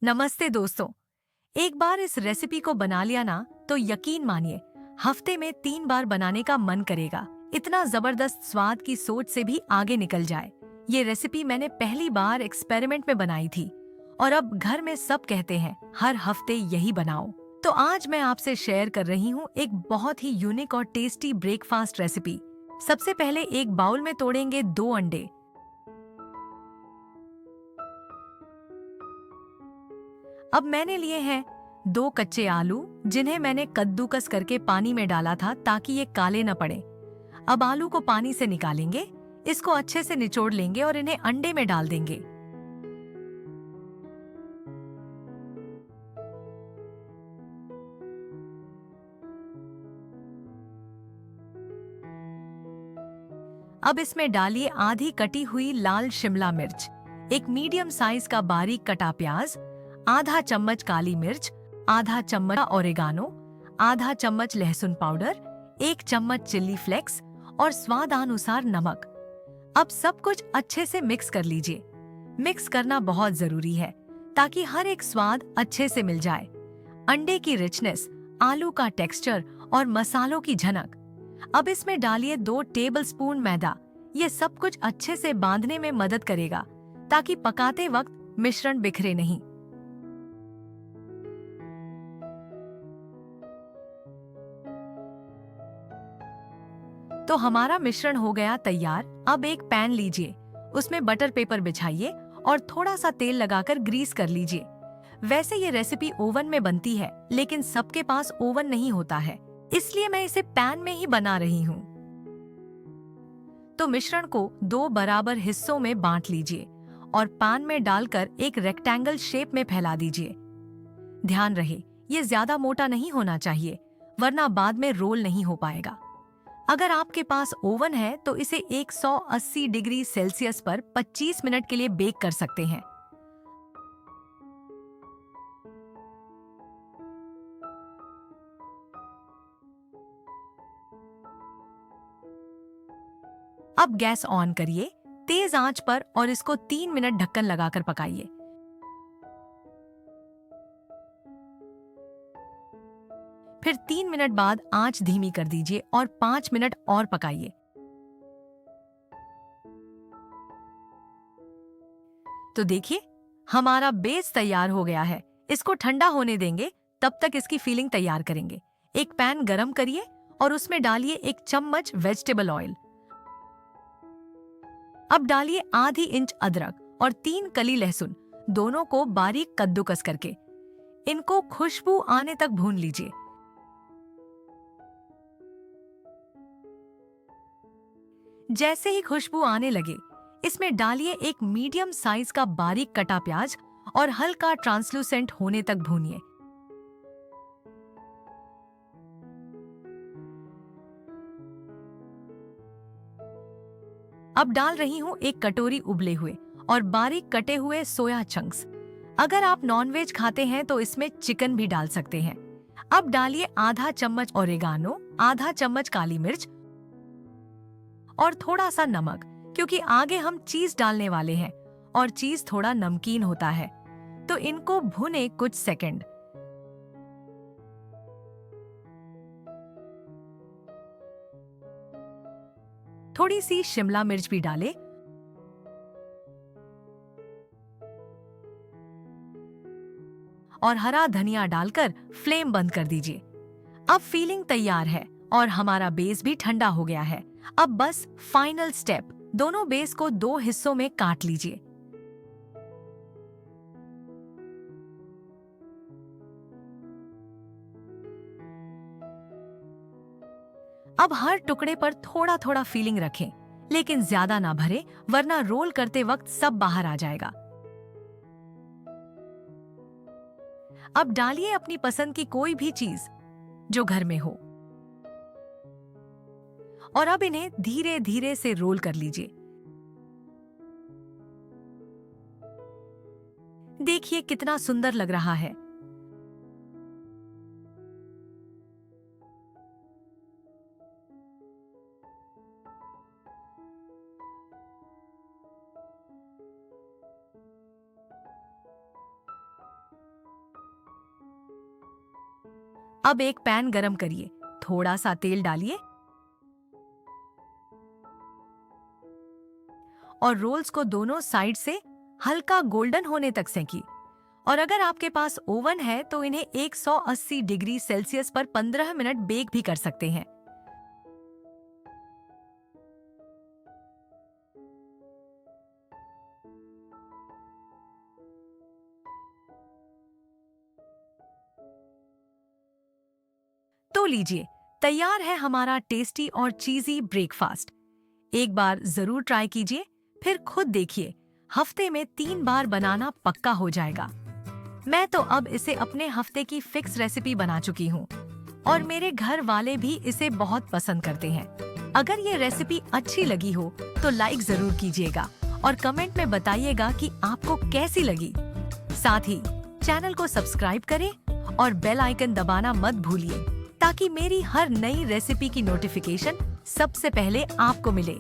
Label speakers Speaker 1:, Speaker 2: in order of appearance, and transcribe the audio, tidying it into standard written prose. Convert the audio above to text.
Speaker 1: नमस्ते दोस्तों। एक बार इस रेसिपी को बना लिया ना तो यकीन मानिए हफ्ते में 3 बार बनाने का मन करेगा। इतना जबरदस्त स्वाद की सोच से भी आगे निकल जाए। ये रेसिपी मैंने पहली बार एक्सपेरिमेंट में बनाई थी और अब घर में सब कहते हैं हर हफ्ते यही बनाओ। तो आज मैं आपसे शेयर कर रही हूँ एक बहुत ही यूनिक और टेस्टी ब्रेकफास्ट रेसिपी। सबसे पहले एक बाउल में तोड़ेंगे 2 अंडे। अब मैंने लिए हैं 2 कच्चे आलू, जिन्हें मैंने कद्दूकस करके पानी में डाला था ताकि ये काले न पड़े। अब आलू को पानी से निकालेंगे, इसको अच्छे से निचोड़ लेंगे और इन्हें अंडे में डाल देंगे। अब इसमें डालिए आधी कटी हुई लाल शिमला मिर्च, एक मीडियम साइज का बारीक कटा प्याज, आधा चम्मच काली मिर्च, आधा चम्मच ओरिगानो, आधा चम्मच लहसुन पाउडर, 1 चम्मच चिल्ली फ्लेक्स और स्वादानुसार नमक। अब सब कुछ अच्छे से मिक्स कर लीजिए। मिक्स करना बहुत जरूरी है ताकि हर एक स्वाद अच्छे से मिल जाए। अंडे की रिचनेस, आलू का टेक्सचर और मसालों की झनक। अब इसमें डालिए 2 टेबलस्पून मैदा। ये सब कुछ अच्छे से बांधने में मदद करेगा ताकि पकाते वक्त मिश्रण बिखरे नहीं। तो हमारा मिश्रण हो गया तैयार। अब एक पैन लीजिए, उसमें बटर पेपर बिछाइए और थोड़ा सा तेल लगाकर ग्रीस कर लीजिए। वैसे ये रेसिपी ओवन में बनती है, लेकिन सबके पास ओवन नहीं होता है, इसलिए मैं इसे पैन में ही बना रही हूँ। तो मिश्रण को 2 बराबर हिस्सों में बांट लीजिए और पैन में डालकर एक रेक्टेंगल शेप में फैला दीजिए। ध्यान रहे, ये ज्यादा मोटा नहीं होना चाहिए, वरना बाद में रोल नहीं हो पाएगा। अगर आपके पास ओवन है तो इसे 180 डिग्री सेल्सियस पर 25 मिनट के लिए बेक कर सकते हैं। अब गैस ऑन करिए तेज आंच पर और इसको 3 मिनट ढक्कन लगाकर पकाइए। फिर 3 मिनट बाद आंच धीमी कर दीजिए और 5 मिनट और पकाइए। तो देखिए, हमारा बेस तैयार हो गया है। इसको ठंडा होने देंगे, तब तक इसकी फीलिंग तैयार करेंगे। एक पैन गरम करिए और उसमें डालिए 1 चम्मच वेजिटेबल ऑयल। अब डालिए आधी इंच अदरक और 3 कली लहसुन, दोनों को बारीक कद्दूकस करके। इनको खुशबू आने तक भून लीजिए। जैसे ही खुशबू आने लगे, इसमें डालिए एक मीडियम साइज का बारीक कटा प्याज और हल्का ट्रांसलूसेंट होने तक भूनिए। अब डाल रही हूँ 1 कटोरी उबले हुए और बारीक कटे हुए सोया चंक्स। अगर आप नॉनवेज खाते हैं तो इसमें चिकन भी डाल सकते हैं। अब डालिए आधा चम्मच ओरिगानो, आधा चम्मच काली मिर्च और थोड़ा सा नमक, क्योंकि आगे हम चीज डालने वाले हैं और चीज थोड़ा नमकीन होता है। तो इनको भुने कुछ सेकंड। थोड़ी सी शिमला मिर्च भी डालें और हरा धनिया डालकर फ्लेम बंद कर दीजिए। अब फीलिंग तैयार है और हमारा बेस भी ठंडा हो गया है। अब बस फाइनल स्टेप, दोनों बेस को 2 हिस्सों में काट लीजिए। अब हर टुकड़े पर थोड़ा थोड़ा फीलिंग रखें, लेकिन ज्यादा ना भरे, वरना रोल करते वक्त सब बाहर आ जाएगा। अब डालिए अपनी पसंद की कोई भी चीज जो घर में हो और अब इन्हें धीरे धीरे से रोल कर लीजिए। देखिए कितना सुंदर लग रहा है। अब एक पैन गरम करिए, थोड़ा सा तेल डालिए और रोल्स को दोनों साइड से हल्का गोल्डन होने तक सेंकिए। और अगर आपके पास ओवन है तो इन्हें 180 डिग्री सेल्सियस पर 15 मिनट बेक भी कर सकते हैं। तो लीजिए, तैयार है हमारा टेस्टी और चीजी ब्रेकफास्ट। एक बार जरूर ट्राई कीजिए, फिर खुद देखिए, हफ्ते में 3 बार बनाना पक्का हो जाएगा। मैं तो अब इसे अपने हफ्ते की फिक्स रेसिपी बना चुकी हूँ और मेरे घर वाले भी इसे बहुत पसंद करते हैं। अगर ये रेसिपी अच्छी लगी हो तो लाइक जरूर कीजिएगा और कमेंट में बताइएगा कि आपको कैसी लगी। साथ ही चैनल को सब्सक्राइब करें और बेल आइकन दबाना मत भूलिए ताकि मेरी हर नई रेसिपी की नोटिफिकेशन सबसे पहले आपको मिले।